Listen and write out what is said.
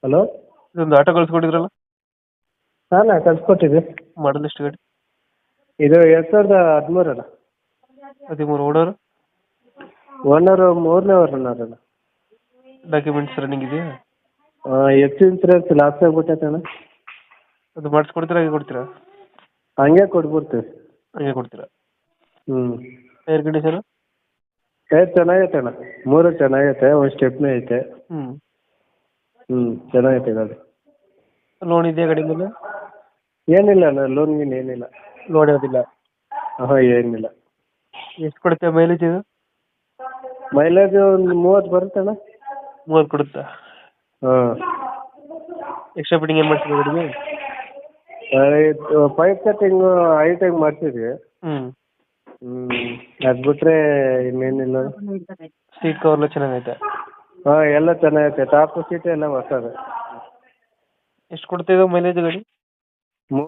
Hello. ಇದೊಂದು auto ಕಳ್ಸ್ಕೊಟ್ಟಿದ್ರಲ್ಲ, ಹಾಂ ಕಳ್ಸಿಕೊಟ್ಟಿದ್ದೆ. ಮಾಡಲ್ ಎಷ್ಟು ಗಾಡಿ? ಇದು 2013 ಅಣ್ಣ. 13 ಓಡೋರು. ಓನರು 3ನೇ ಓನರ್ ಅಣ್ಣ. ಡಾಕ್ಯುಮೆಂಟ್ಸ್ ರನ್ನಿಂಗ್ ಇದೆಯಾ? ಎಫ್ ಇನ್ಸೂರೆನ್ಸ್ ಲಾಸ್ ಆಗಿಬಿಟ್ಟೈತೆ ಅಣ್ಣ. ಅದು ಮಾಡಿಸ್ಕೊಡ್ತೀರಾ, ಹಾಗೆ ಕೊಡ್ತೀರಾ? ಹಂಗೆ ಕೊಟ್ಬಿಡ್ತೀವಿ. ಹಾಗೆ ಕೊಡ್ತೀರಾ? ಹ್ಞೂ. Tyre condition? ಚೆನ್ನಾಗೈತೆ ಅಣ್ಣ. 3 ಚೆನ್ನಾಗೈತೆ, ಒಂದು ಸ್ಟೆಪ್ನಿ ಐತೆ. ಹ್ಞೂ ಚೆನ್ನಾಗೈತೆ ಗಾಡಿ. ಲೋನ್ ಇದೆಯಾ ಗಾಡಿ ಮೇಲೆ? ಏನಿಲ್ಲ ಅಣ್ಣ, ಲೋನ್ ಗೀನ್ ಏನಿಲ್ಲ. ಲೋನ್ ಯಾವುದಿಲ್ಲ? ಏನಿಲ್ಲ. ಎಷ್ಟು ಕೊಡುತ್ತೆ ಮೈಲೇಜ್ ಇದು? ಮೈಲೇಜ್ ಒಂದು 30 ಬರುತ್ತೆ ಅಣ್ಣ. 30 ಕೊಡುತ್ತಾ? ಹಾಂ. ಎಕ್ಸ್ಟ್ರಾ ಫಿಟ್ಟಿಂಗ್ ಏನು ಮಾಡ್ತೀವಿ ಗಾಡಿಗೆ? ಪೈಪ್ ಸೆಟ್ಟಿಂಗು ಹೈಟಾಗಿ ಮಾಡಿಸಿದ್ವಿ. ಅದು ಬಿಟ್ರೆ ಇನ್ನೇನಿಲ್ಲ. ಸೀಟ್ ಕವರ್ ಎಲ್ಲ ಚೆನ್ನಾಗೈತೆ? ಎಲ್ಲ ಚೆನ್ನಾಗೈತೆ. ಟಾಪ್ ಸೀಟ್ ಎಲ್ಲ ಹೊಸದು. ಎಷ್ಟು ಕೊಡ್ತಾ ಇದಾವೆ ಮೈಲೇಜ್ ಗಾಡಿ?